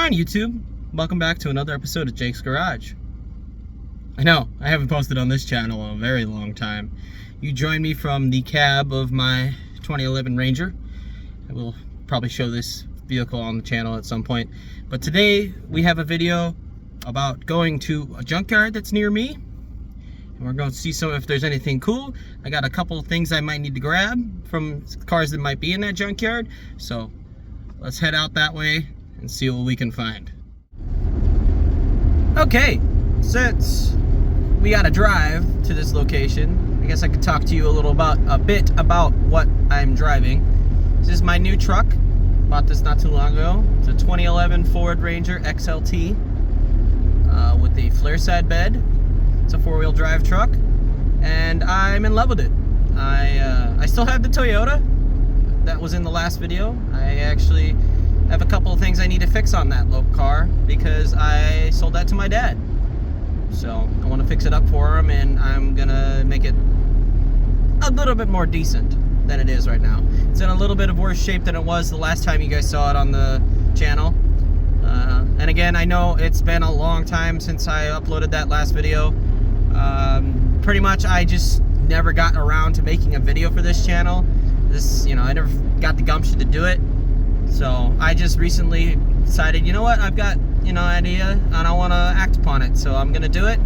on, YouTube? Welcome back to another episode of Jake's Garage. I know, I haven't posted on this channel in a very long time. You joined me from the cab of my 2011 Ranger. I will probably show this vehicle on the channel at some point. But today, we have a video about going to a junkyard that's near me. And we're going to see if there's anything cool. I got a couple of things I might need to grab from cars that might be in that junkyard. So, let's head out that way and see what we can find. Okay, since we got to drive to this location, I guess I could talk to you a bit about what I'm driving. This is my new truck. Bought this not too long ago. It's a 2011 Ford Ranger XLT with a flare side bed. It's a four-wheel drive truck, and I'm in love with it. I still have the Toyota that was in the last video. I actually have a couple of things I need to fix on that low car because I sold that to my dad. So I want to fix it up for him, and I'm gonna make it a little bit more decent than it is right now. It's in a little bit of worse shape than it was the last time you guys saw it on the channel. And again, I know it's been a long time since I uploaded that last video. Pretty much I just never got around to making a video for this channel. I never got the gumption to do it. So I just recently decided, you know what, I've got, an idea and I want to act upon it. So I'm going to do it,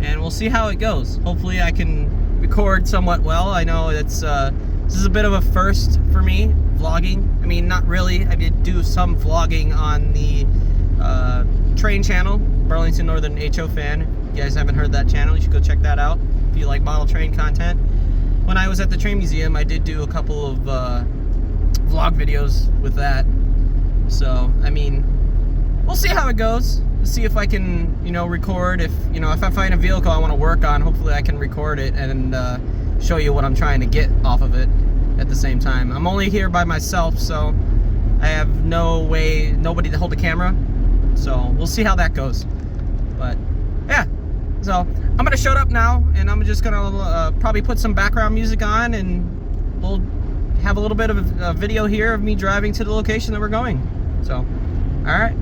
and we'll see how it goes. Hopefully I can record somewhat well. I know this is a bit of a first for me, vlogging. I mean, not really. I did do some vlogging on the train channel, Burlington Northern HO fan. If you guys haven't heard that channel, you should go check that out if you like model train content. When I was at the train museum, I did do a couple of vlog videos with that. So, I mean, we'll see how it goes. We'll see if I can, record. If I find a vehicle I want to work on, hopefully I can record it and show you what I'm trying to get off of it at the same time. I'm only here by myself, so I have nobody to hold the camera. So we'll see how that goes. But yeah, so I'm gonna shut up now, and I'm just gonna probably put some background music on, and we'll have a little bit of a video here of me driving to the location that we're going. So, all right.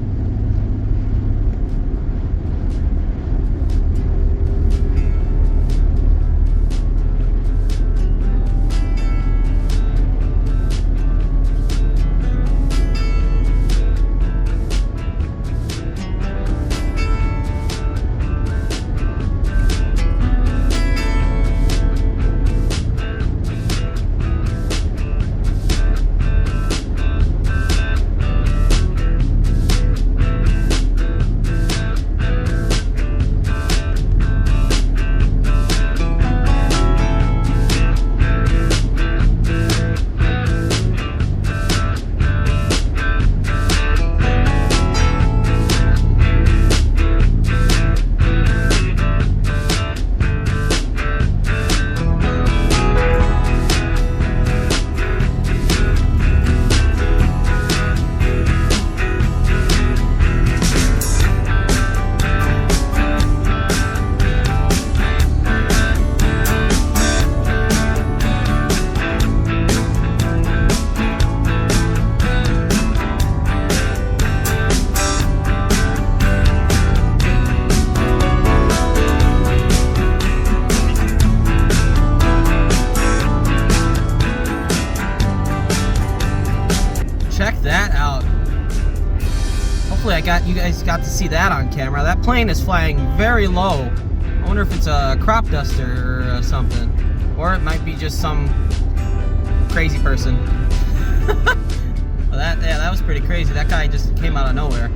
Check that out. Hopefully you guys got to see that on camera. That plane is flying very low. I wonder if it's a crop duster or something. Or it might be just some crazy person. Well, that was pretty crazy. That guy just came out of nowhere.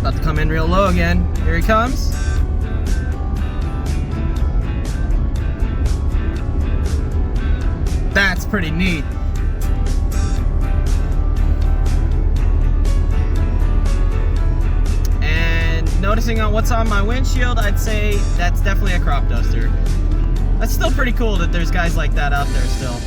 About to come in real low again. Here he comes. That's pretty neat. focusing on what's on my windshield, I'd say that's definitely a crop duster. That's still pretty cool that there's guys like that out there still.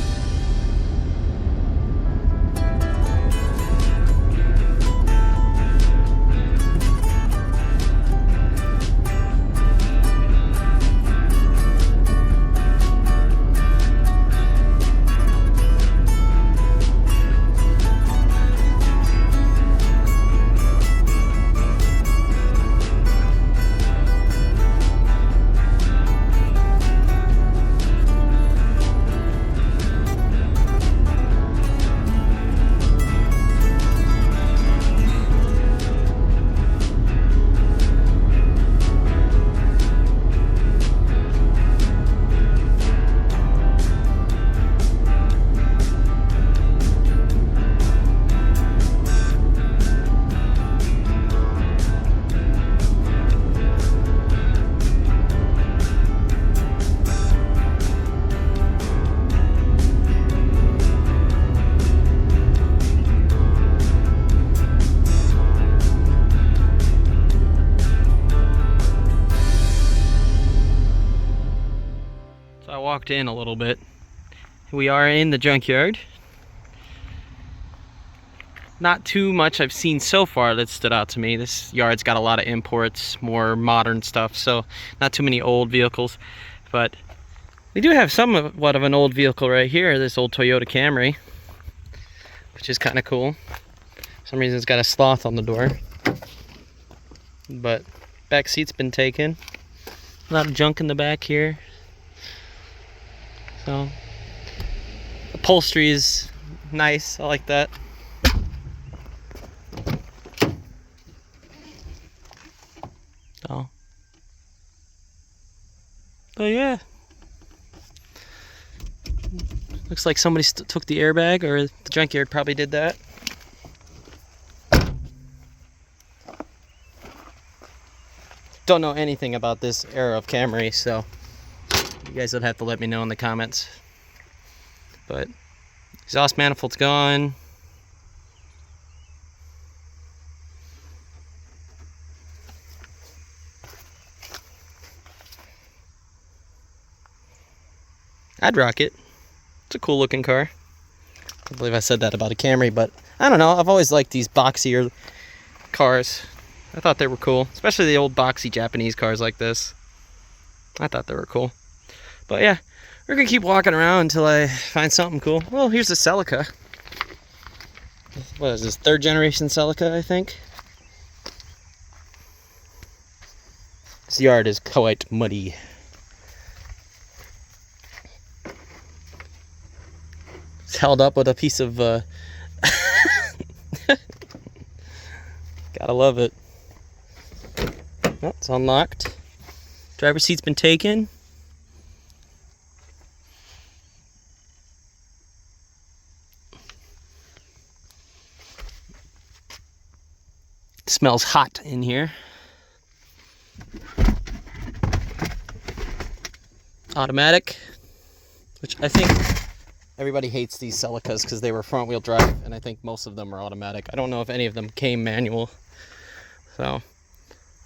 Walked in a little bit. We are in the junkyard. Not too much I've seen so far that stood out to me. This yard's got a lot of imports, more modern stuff, so not too many old vehicles. But we do have somewhat of an old vehicle right here, this old Toyota Camry, which is kind of cool. For some reason it's got a sloth on the door. But back seat's been taken. A lot of junk in the back here. So, upholstery is nice. I like that. So, but yeah, looks like somebody took the airbag, or the junkyard probably did that. Don't know anything about this era of Camry, so you guys would have to let me know in the comments. But exhaust manifold's gone. I'd rock it. It's a cool looking car. I believe I said that about a Camry, but I don't know. I've always liked these boxier cars. I thought they were cool, especially the old boxy Japanese cars like this. I thought they were cool. But yeah, we're gonna keep walking around until I find something cool. Well, here's the Celica. What is this, 3rd generation Celica, I think? This yard is quite muddy. It's held up with a piece of, gotta love it. Oh, it's unlocked. Driver's seat's been taken. Smells hot in here. Automatic, which I think everybody hates these Celicas because they were front wheel drive, and I think most of them are automatic. I don't know if any of them came manual. So,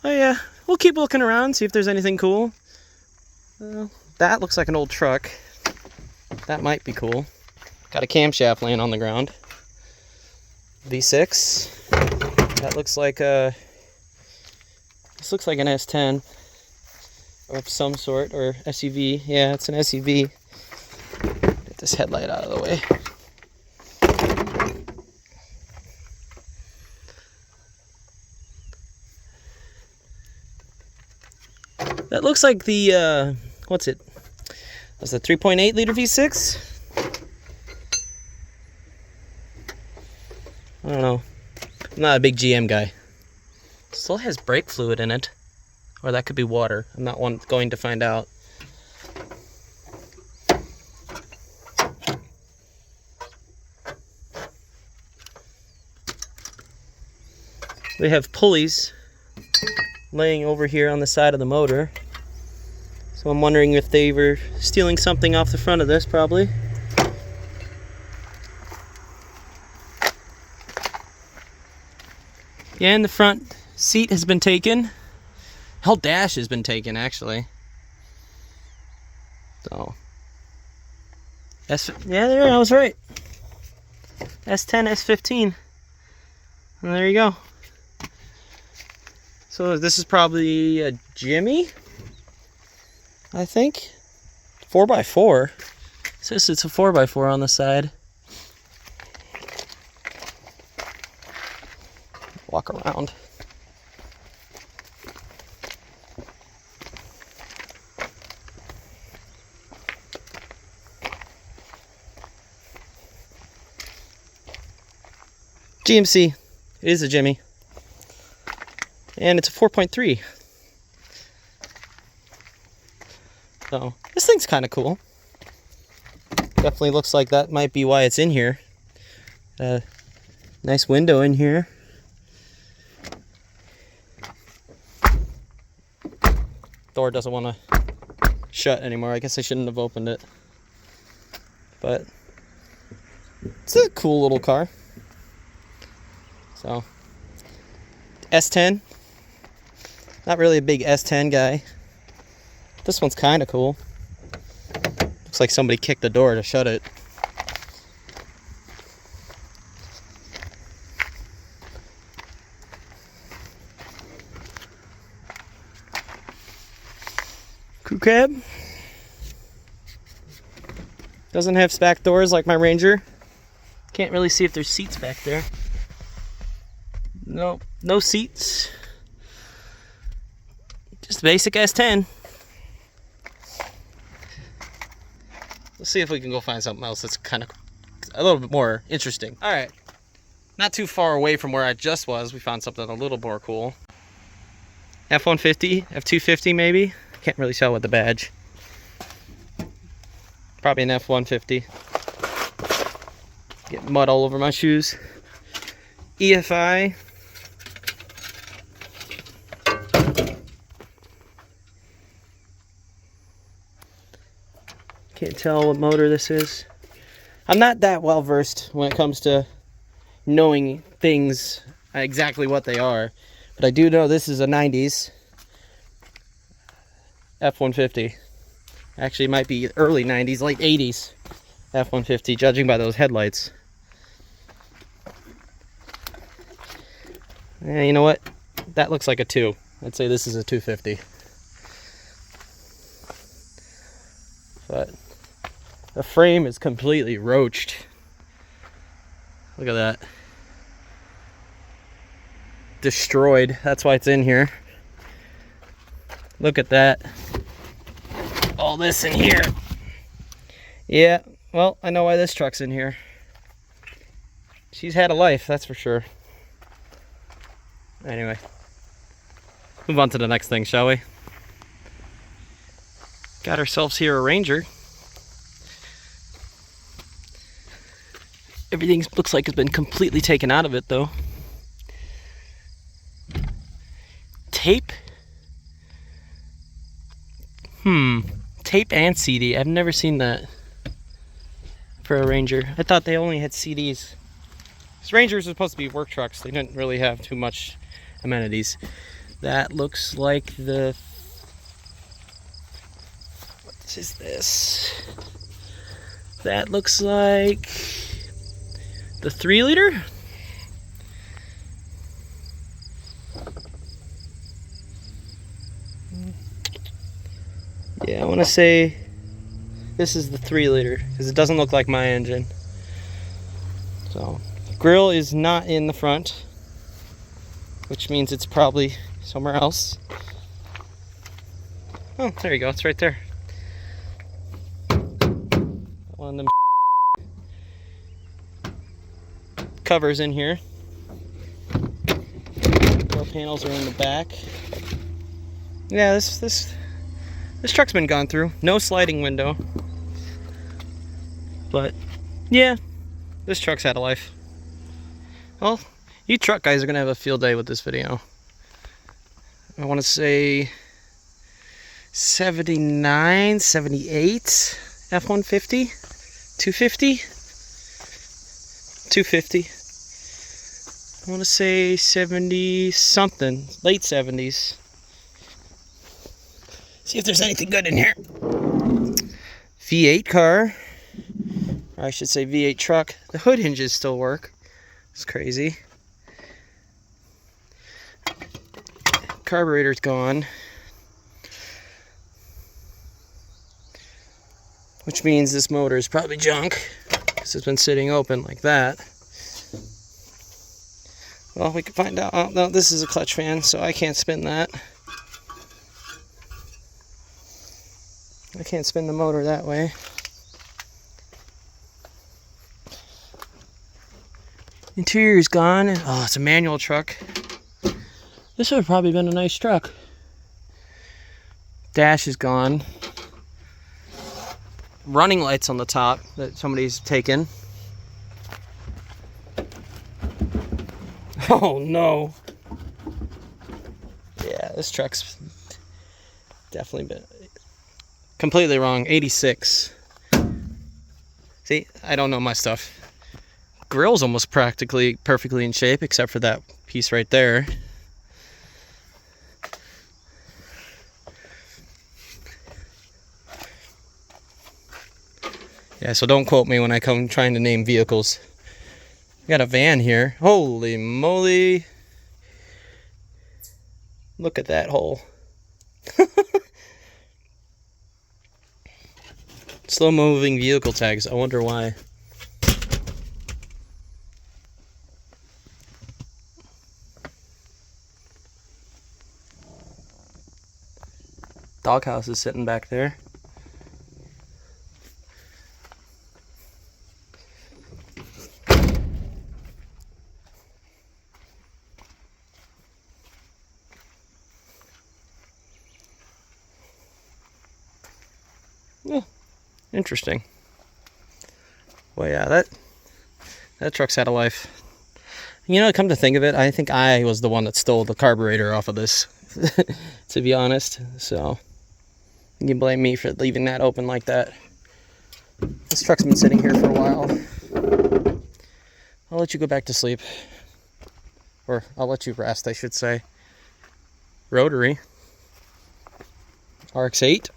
oh yeah, we'll keep looking around, see if there's anything cool. That looks like an old truck. That might be cool. Got a camshaft laying on the ground. V6. That looks like a, this looks like an S10 of some sort, or SUV. Yeah, it's an SUV. Get this headlight out of the way. That looks like the, what's it? That's a 3.8 liter V6? I don't know. I'm not a big GM guy. Still has brake fluid in it. Or that could be water. I'm not going to find out. We have pulleys laying over here on the side of the motor. So I'm wondering if they were stealing something off the front of this, probably. Yeah, and the front seat has been taken. Whole dash has been taken, actually. So, yeah, there, I was right. S10, S15. And there you go. So this is probably a Jimmy, I think. 4x4. It says it's a 4x4 on the side. Walk around. GMC. It is a Jimmy. And it's a 4.3. So, this thing's kind of cool. Definitely looks like that might be why it's in here. Nice window in here. Door doesn't want to shut anymore. I guess I shouldn't have opened it. But it's a cool little car. So, S10. Not really a big S10 guy. This one's kind of cool. Looks like somebody kicked the door to shut it. Crew cab. Doesn't have back doors like my Ranger. Can't really see if there's seats back there. Nope, no seats. Just basic S10. Let's see if we can go find something else that's kind of a little bit more interesting. All right, not too far away from where I just was, we found something a little more cool. F-150, F-250 maybe? Can't really tell with the badge. Probably an F-150. Get mud all over my shoes. EFI. Can't tell what motor this is. I'm not that well versed when it comes to knowing things exactly what they are, but I do know this is a 90s F-150. Actually, it might be early 90s, late 80s F-150, judging by those headlights. Yeah, you know what? That looks like a 2. I'd say this is a 250. But the frame is completely roached. Look at that. Destroyed. That's why it's in here. Look at that. All this in here. Yeah, well, I know why this truck's in here. She's had a life, that's for sure. Anyway, move on to the next thing, shall we? Got ourselves here a Ranger. Everything looks like it's been completely taken out of it, though. Tape? Tape and CD. I've never seen that for a Ranger. I thought they only had CDs. These Rangers are supposed to be work trucks. They didn't really have too much amenities. That looks like the... What is this? That looks like the 3-liter? Yeah, I want to say this is the 3-liter because it doesn't look like my engine. So, grill is not in the front, which means it's probably somewhere else. Oh, there you go. It's right there. One of them covers in here. Door panels are in the back. Yeah, this truck's been gone through. No sliding window. But, yeah, this truck's had a life. Well, you truck guys are going to have a field day with this video. I want to say 79, 78 F-150, 250, 250. I want to say 70 something, late 70s. See if there's anything good in here. V8 car. Or I should say V8 truck. The hood hinges still work. It's crazy. Carburetor's gone. Which means this motor is probably junk, because it's been sitting open like that. Well, we can find out. Oh, no, this is a clutch fan, so I can't spin that. I can't spin the motor that way. Interior is gone. Oh, it's a manual truck. This would have probably been a nice truck. Dash is gone. Running lights on the top that somebody's taken. Oh no. Yeah, this truck's definitely been completely wrong. 86. See, I don't know my stuff. Grill's almost practically perfectly in shape, except for that piece right there. Yeah, so don't quote me when I come trying to name vehicles. We got a van here. Holy moly. Look at that hole. Slow moving vehicle tags. I wonder why. Doghouse is sitting back there. Yeah, interesting. Well, yeah, that truck's had a life. You know, come to think of it, I think I was the one that stole the carburetor off of this, to be honest. So, you can blame me for leaving that open like that. This truck's been sitting here for a while. I'll let you go back to sleep. Or, I'll let you rest, I should say. Rotary. RX-8.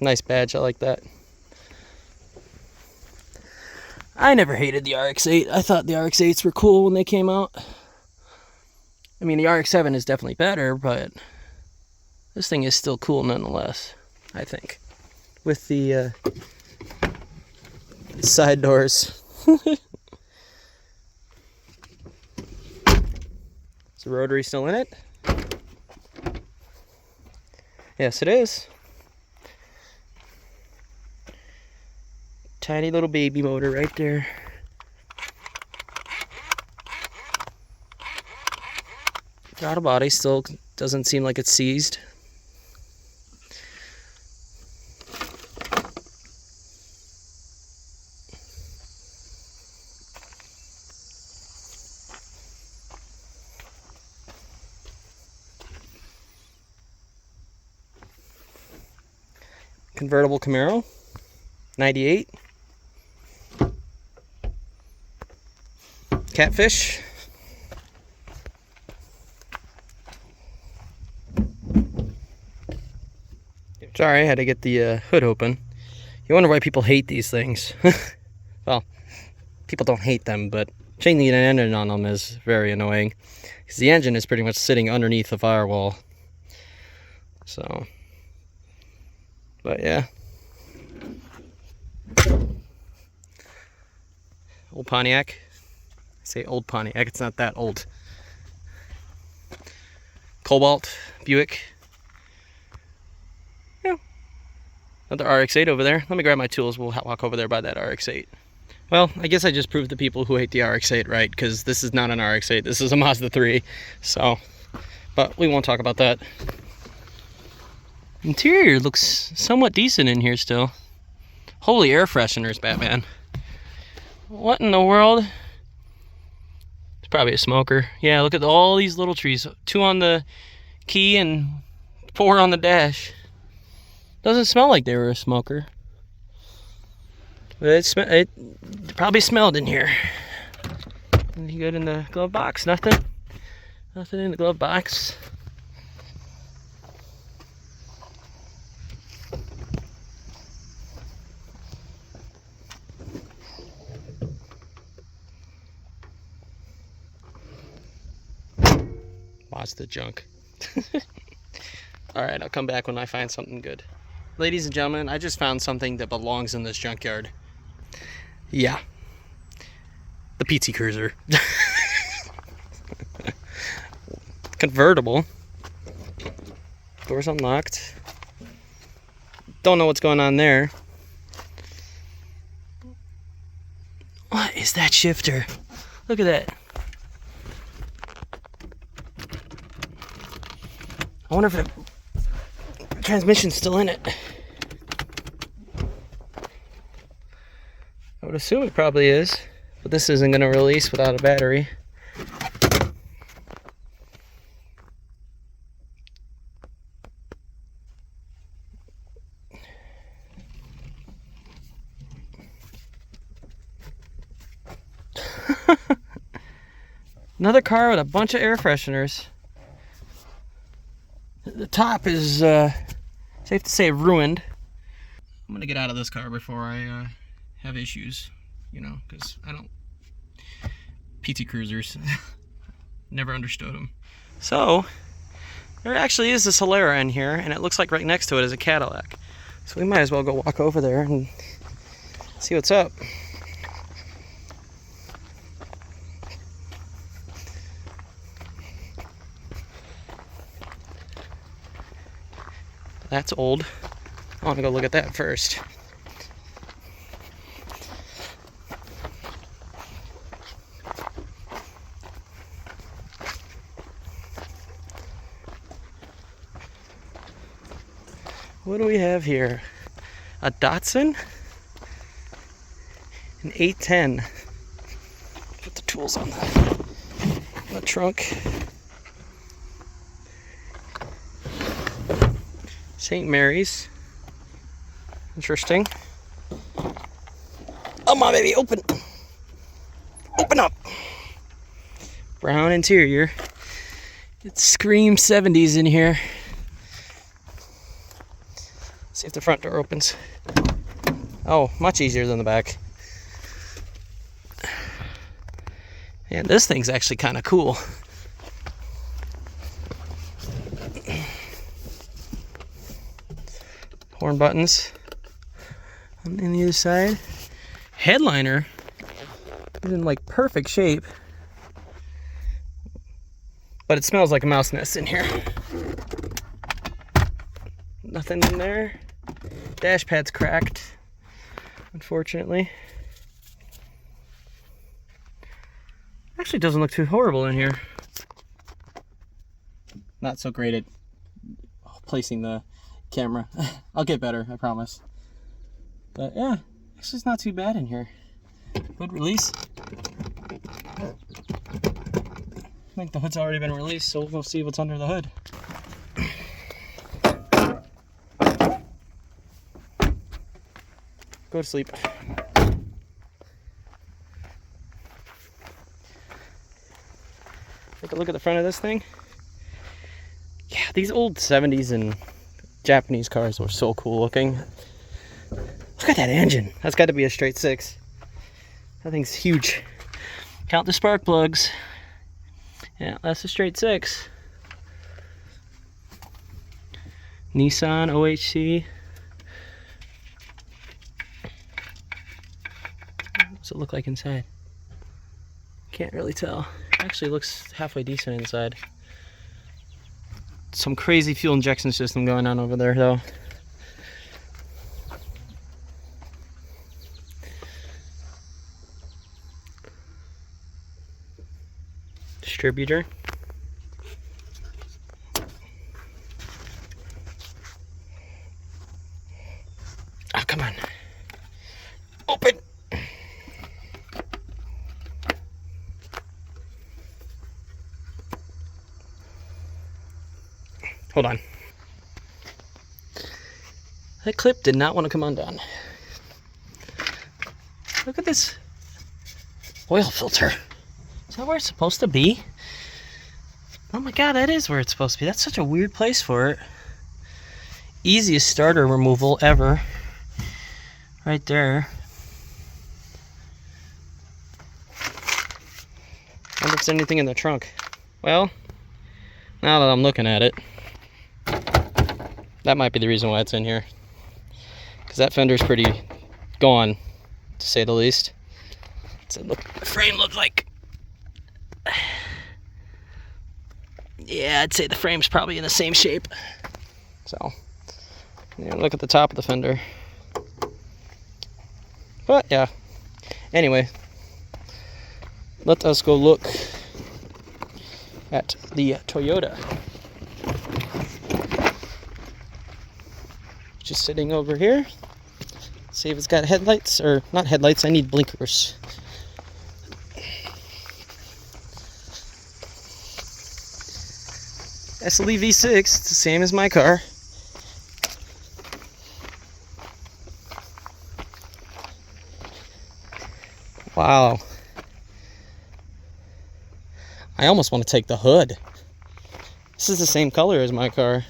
Nice badge, I like that. I never hated the RX-8. I thought the RX-8s were cool when they came out. I mean, the RX-7 is definitely better, but this thing is still cool nonetheless, I think. With the side doors. Is the rotary still in it? Yes, it is. Tiny little baby motor right there. Throttle body still doesn't seem like it's seized. Convertible Camaro, 98. Catfish. Sorry, I had to get the hood open. You wonder why people hate these things. Well, people don't hate them, but changing an engine on them is very annoying. Because the engine is pretty much sitting underneath the firewall. So, but yeah. Old Pontiac. I say old Pontiac, it's not that old. Cobalt, Buick. Yeah. Another RX-8 over there. Let me grab my tools, we'll walk over there by that RX-8. Well, I guess I just proved the people who hate the RX-8 right, because this is not an RX-8, this is a Mazda 3. So, but we won't talk about that. Interior looks somewhat decent in here still. Holy air fresheners, Batman. What in the world? It's probably a smoker. Yeah, look at all these little trees. 2 on the key and 4 on the dash. Doesn't smell like they were a smoker. But it probably smelled in here. Anything good in the glove box? Nothing? Nothing in the glove box. watch the junk. Alright, I'll come back when I find something good. Ladies and gentlemen, I just found something that belongs in this junkyard. Yeah. The PT Cruiser. Convertible. Doors unlocked. Don't know what's going on there. What is that shifter? Look at that. I wonder if the transmission's still in it. I would assume it probably is, but this isn't going to release without a battery. Another car with a bunch of air fresheners. The top is, safe to say, ruined. I'm gonna get out of this car before I have issues, you know, because I don't... PT Cruisers. Never understood them. So, there actually is a Solara in here, and it looks like right next to it is a Cadillac. So we might as well go walk over there and see what's up. That's old. I want to go look at that first. What do we have here? A Datsun? An 810. Put the tools on the trunk. St. Mary's. Interesting. Oh my baby, open! Open up! Brown interior. It screams 70s in here. See if the front door opens. Oh, much easier than the back. And this thing's actually kind of cool. Horn buttons on the other side. Headliner is in like perfect shape, but it smells like a mouse nest in here. Nothing in there. Dash pad's cracked, unfortunately. Actually doesn't look too horrible in here. Not so great at placing the camera. I'll get better, I promise. But yeah, actually it's not too bad in here. Hood release. I think the hood's already been released, so we'll go see what's under the hood. Go to sleep. Take a look at the front of this thing. Yeah, these old 70s and Japanese cars were so cool looking. Look at that engine. That's got to be a straight 6. That thing's huge. Count the spark plugs. Yeah, that's a straight 6. Nissan OHC. What's it look like inside? Can't really tell. Actually looks halfway decent inside. Some crazy fuel injection system going on over there though. Distributor. Oh, come on. Open. Hold on. That clip did not want to come undone. Look at this oil filter. Is that where it's supposed to be? Oh my god, that is where it's supposed to be. That's such a weird place for it. Easiest starter removal ever. Right there. Wonder if there's anything in the trunk. Well, Now that I'm looking at it, that might be the reason why it's in here. Because that fender's pretty gone, to say the least. What's it look, the frame look like? Yeah, I'd say the frame's probably in the same shape. So, yeah, look at the top of the fender. But yeah, anyway, let us go look at the Toyota, which is sitting over here. See if it's got headlights, or not headlights, I need blinkers. SLE V6, it's the same as my car. Wow. I almost want to take the hood. This is the same color as my car.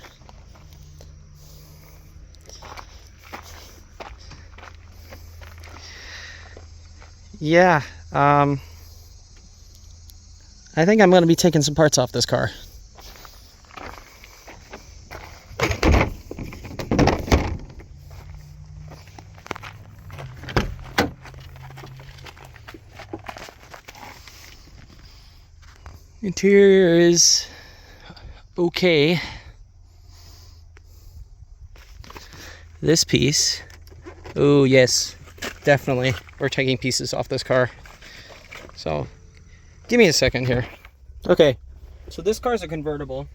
Yeah, I think I'm going to be taking some parts off this car. Interior is okay. This piece, oh yes, definitely. We're taking pieces off this car. So, give me a second here. Okay, so this car's a convertible,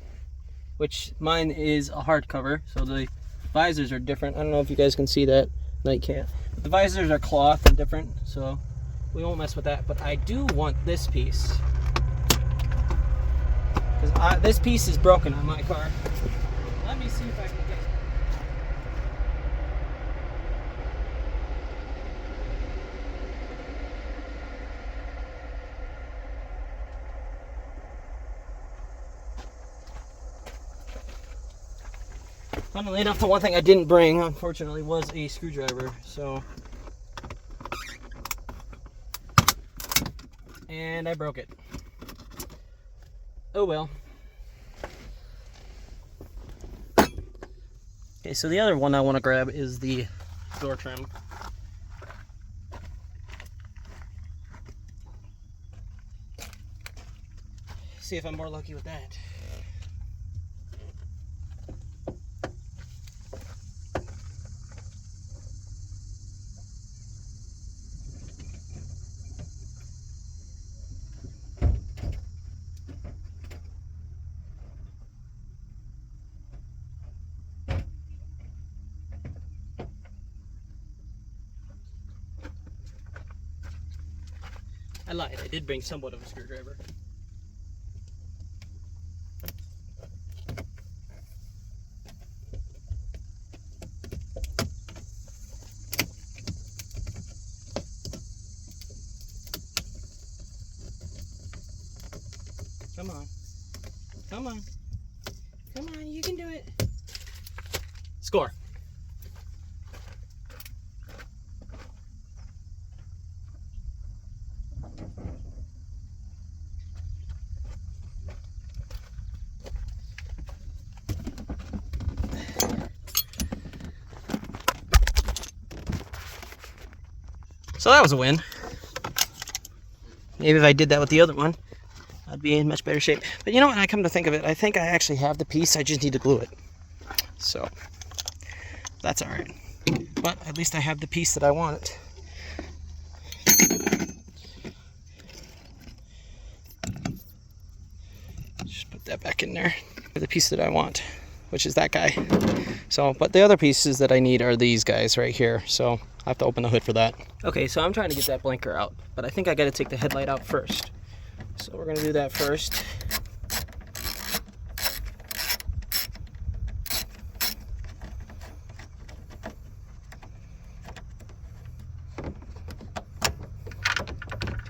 which mine is a hardcover. So the visors are different. I don't know if you guys can see that. No, you can't. But the visors are cloth and different, so we won't mess with that. But I do want this piece. Because this piece is broken on my car. Let me see if I can get it. Funnily enough, the one thing I didn't bring, unfortunately, was a screwdriver. So, and I broke it. Oh well. Okay, so the other one I want to grab is the door trim. See if I'm more lucky with that. I lied, I did bring somewhat of a screwdriver. Come on. Come on. Come on, you can do it. Score. So that was a win. Maybe if I did that with the other one, I'd be in much better shape. But you know what, I come to think of it, I think I actually have the piece, I just need to glue it. So, that's alright. But at least I have the piece that I want. Just put that back in there. The piece that I want, which is that guy. So, but the other pieces that I need are these guys right here. So, I have to open the hood for that. Okay, so I'm trying to get that blinker out, but I think I got to take the headlight out first. So we're going to do that first.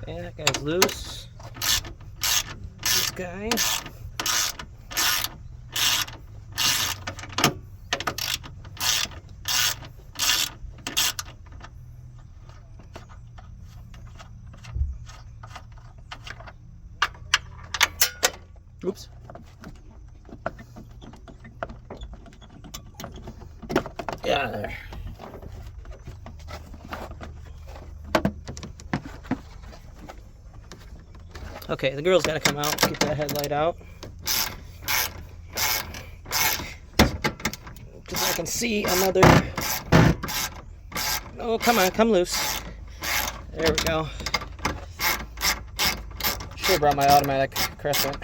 Okay, that guy's loose. This guy. Oops. Yeah, there. Okay, the girl's gotta come out, get that headlight out. Because I can see another... Oh, come on, come loose. There we go. Should have brought my automatic crescent.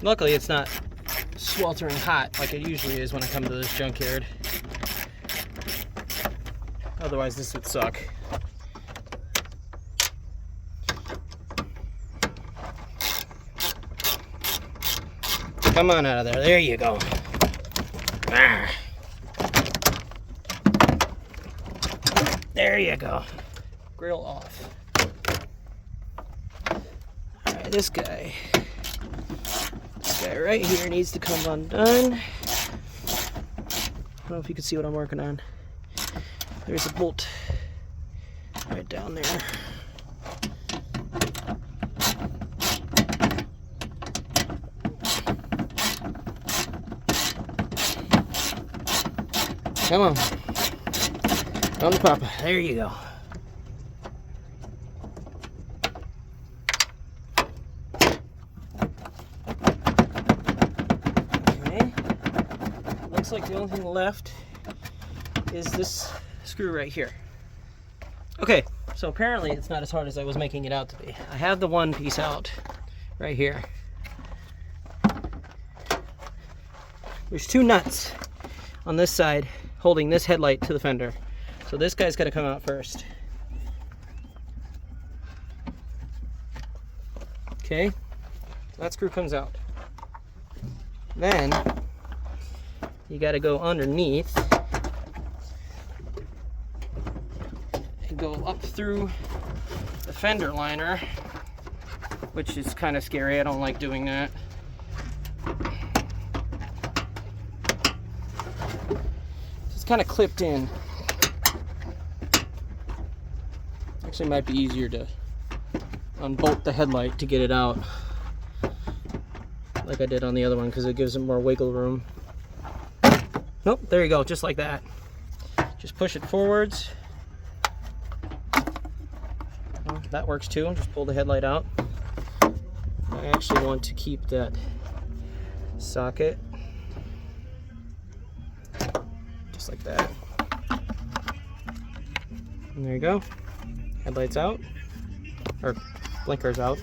Luckily, it's not sweltering hot like it usually is when I come to this junkyard. Otherwise, this would suck. Come on out of there. There you go. Ah. There you go. Grill off. Alright, this guy right here needs to come undone. I don't know if you can see what I'm working on. There's a bolt right down there. Come on. On the papa. There you go. Okay. Looks like the only thing left is this screw right here. Okay, so apparently it's not as hard as I was making it out to be. I have the one piece out right here. There's two nuts on this side holding this headlight to the fender. So this guy's got to come out first. Okay, so that screw comes out. Then you got to go underneath and go up through the fender liner, which is kind of scary. I don't like doing that. It's kind of clipped in. Actually, might be easier to unbolt the headlight to get it out, like I did on the other one, because it gives it more wiggle room. Nope, there you go, just like that. Just push it forwards. Well, that works too. Just pull the headlight out. I actually want to keep that socket just like that. And there you go. Headlights out, or blinkers out.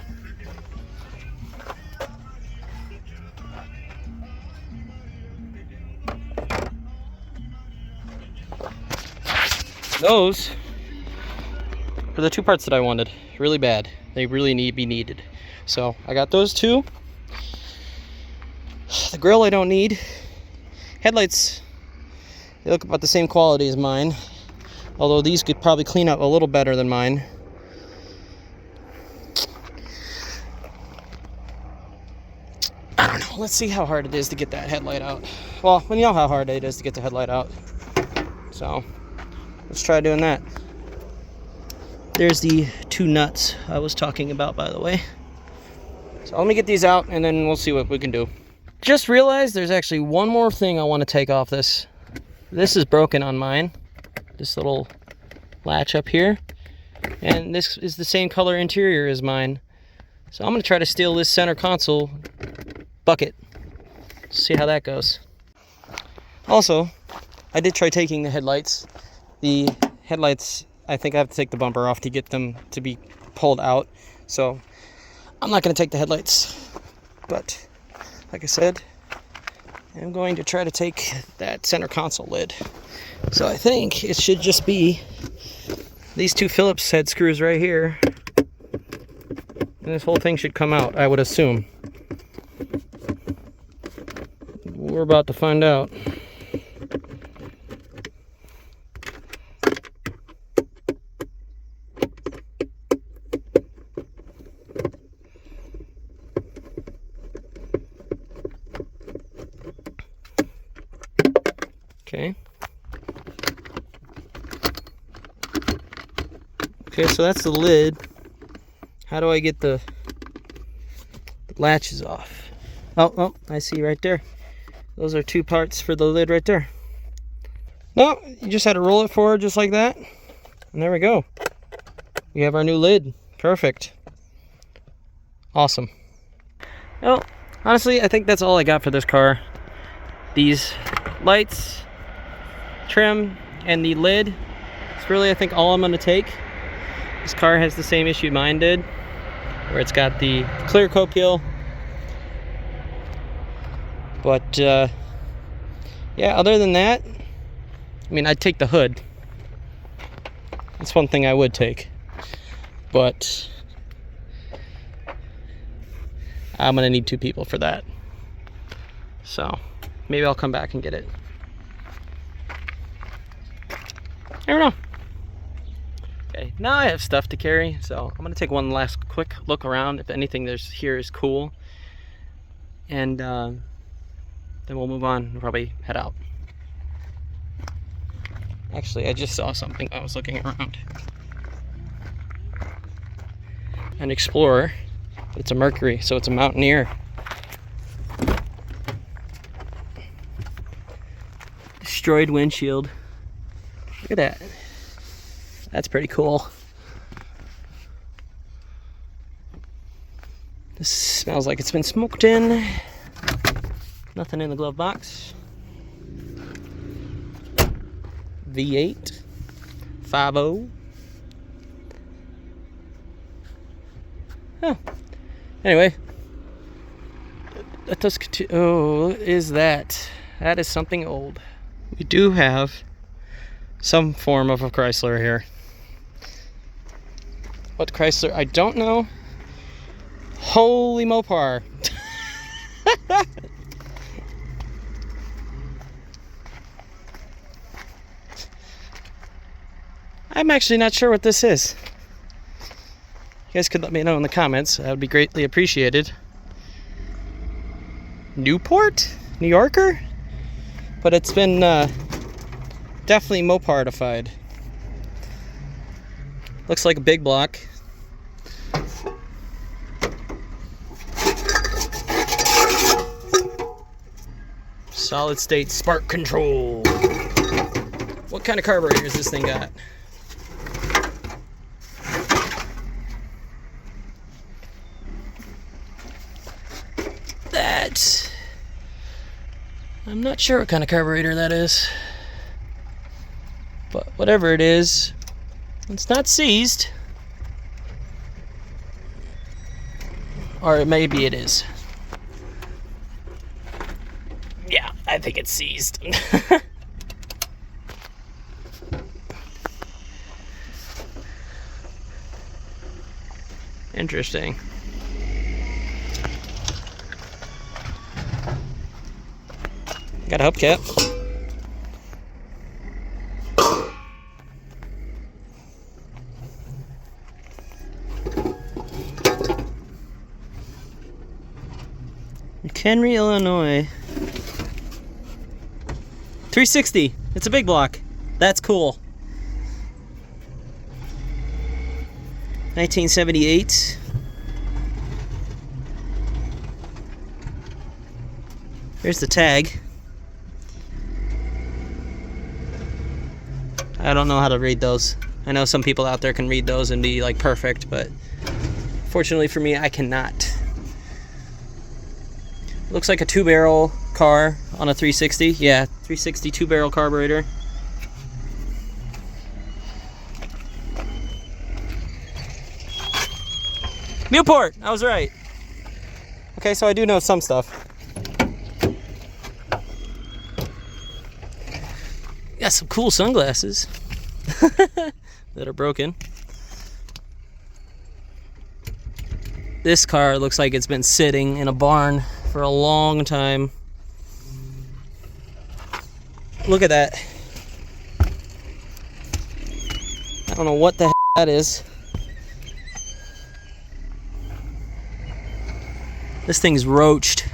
Those are the two parts that I wanted really bad. They really need to be needed. So I got those two. The grill I don't need. Headlights, they look about the same quality as mine. Although these could probably clean up a little better than mine. I don't know. Let's see how hard it is to get that headlight out. Well, we know how hard it is to get the headlight out. So, let's try doing that. There's the two nuts I was talking about, by the way. So let me get these out and then we'll see what we can do. Just realized there's actually one more thing I want to take off this. This is broken on mine. This little latch up here, and this is the same color interior as mine, so I'm going to try to steal this center console bucket, see how that goes. Also, I did try taking the headlights. The headlights, I think I have to take the bumper off to get them to be pulled out, so I'm not going to take the headlights, but like I said, I'm going to try to take that center console lid. So I think it should just be these two Phillips head screws right here, and this whole thing should come out, I would assume. We're about to find out. Okay. Okay, so that's the lid. How do I get the latches off? Oh, I see right there. Those are 2 parts for the lid right there. No, you just had to roll it forward just like that. And there we go. We have our new lid. Perfect. Awesome. Well, honestly, I think that's all I got for this car. These lights, trim, and the lid. It's really, I think, all I'm going to take. This car has the same issue mine did, where it's got the clear coat peel. But, yeah, other than that, I mean, I'd take the hood. That's one thing I would take. But I'm going to need 2 people for that. So maybe I'll come back and get it. I don't know. Okay, now I have stuff to carry, so I'm going to take one last quick look around. If anything there's here is cool. And then we'll move on and probably head out. Actually, I just saw something. I was looking around. An Explorer. It's a Mercury, so it's a Mountaineer. Destroyed windshield. Look at that. That's pretty cool. This smells like it's been smoked in. Nothing in the glove box. V8 5.0. Oh. Anyway, let us continue. Oh, what is that? That is something old. We do have some form of a Chyrsler here. What Chyrsler? I don't know. Holy Mopar. I'm actually not sure what this is. You guys could let me know in the comments. That would be greatly appreciated. Newport? New Yorker? But it's been definitely Mopar-ified. Looks like a big block. Solid state spark control. What kind of carburetor has this thing got? I'm not sure what kind of carburetor that is, but whatever it is, it's not seized, or maybe it is. Yeah, I think it's seized. Interesting. Got a hubcap. McHenry, Illinois. 360. It's a big block. That's cool. 1978. Here's the tag. I don't know how to read those. I know some people out there can read those and be like perfect, but fortunately for me, I cannot. Looks like a 2-barrel car on a 360. Yeah, 360 2-barrel carburetor. Newport! I was right. Okay, so I do know some stuff. Got some cool sunglasses that are broken. This car looks like it's been sitting in a barn for a long time. Look at that. I don't know what the heck that is. This thing's roached.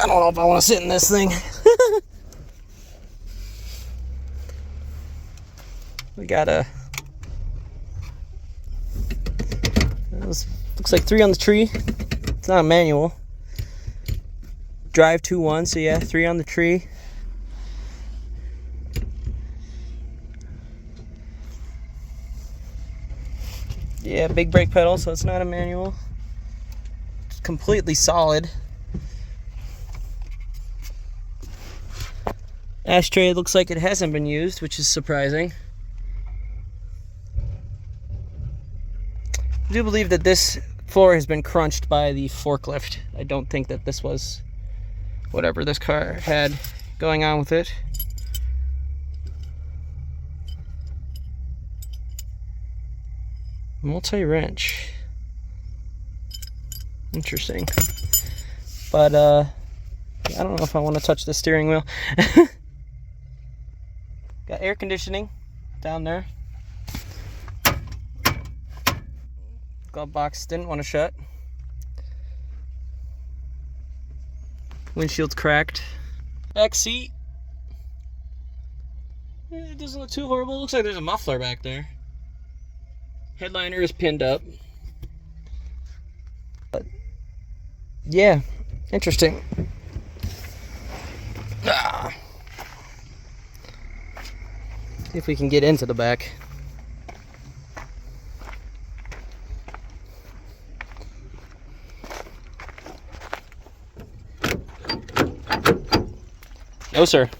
I don't know if I want to sit in this thing. We got a... Looks like 3 on the tree. It's not a manual. Drive 2-1, so yeah, 3 on the tree. Yeah, big brake pedal, so it's not a manual. It's completely solid. Ashtray looks like it hasn't been used, which is surprising. I do believe that this floor has been crunched by the forklift. I don't think that this was whatever this car had going on with it. Multi-wrench. Interesting. But, I don't know if I want to touch the steering wheel. Got air conditioning down there. Glove box didn't want to shut. Windshield's cracked. Back seat. It doesn't look too horrible. It looks like there's a muffler back there. Headliner is pinned up. But yeah, interesting. See if we can get into the back. No, sir.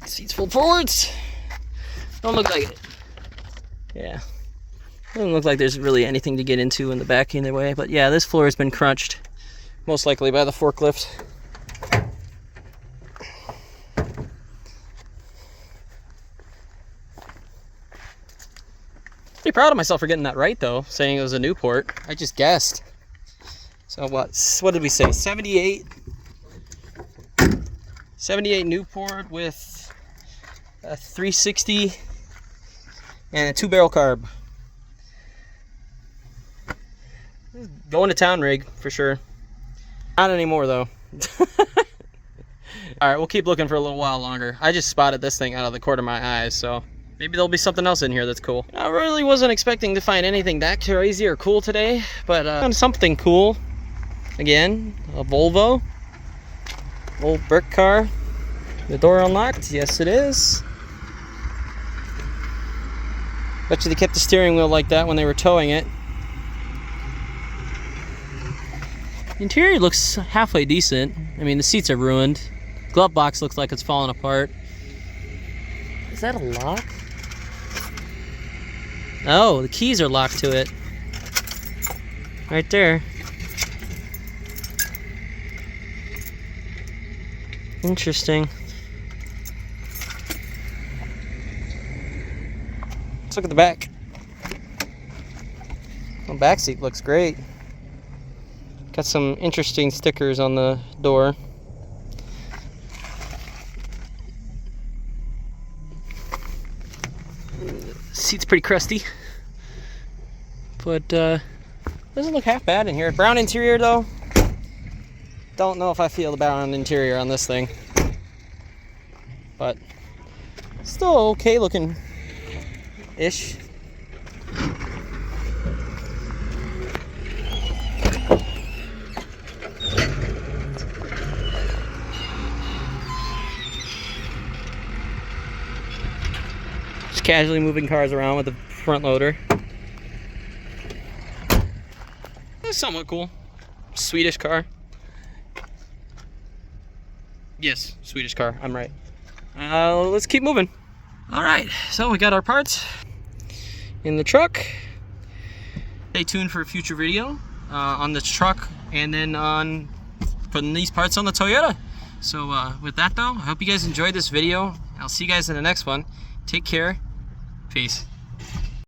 Seats fold forwards. Don't look like it. Yeah. Doesn't look like there's really anything to get into in the back either way. But yeah, this floor has been crunched. Most likely by the forklift. Pretty proud of myself for getting that right, though. Saying it was a Newport. I just guessed. So what did we say? 78 Newport with a 360 and a 2-barrel carb. Going to town rig for sure. Not anymore though. Alright, we'll keep looking for a little while longer. I just spotted this thing out of the corner of my eyes, so maybe there'll be something else in here that's cool. I really wasn't expecting to find anything that crazy or cool today, but found something cool. Again, a Volvo. Old brick car. The door unlocked? Yes, it is. Bet you they kept the steering wheel like that when they were towing it. The interior looks halfway decent. I mean, the seats are ruined. Glove box looks like it's falling apart. Is that a lock? Oh, the keys are locked to it. Right there. Interesting. Let's look at the back. The back seat looks great. Got some interesting stickers on the door. Seat's pretty crusty, but doesn't look half bad in here. Brown interior though. Don't know if I feel the brown interior on this thing, but still okay looking ish. Just casually moving cars around with the front loader. That's somewhat cool. Swedish car. Yes, Swedish car. I'm right. Let's keep moving. All right, so we got our parts in the truck. Stay tuned for a future video on the truck, and then on putting these parts on the Toyota. So with that though, I hope you guys enjoyed this video. I'll see you guys in the next one. Take care. Peace.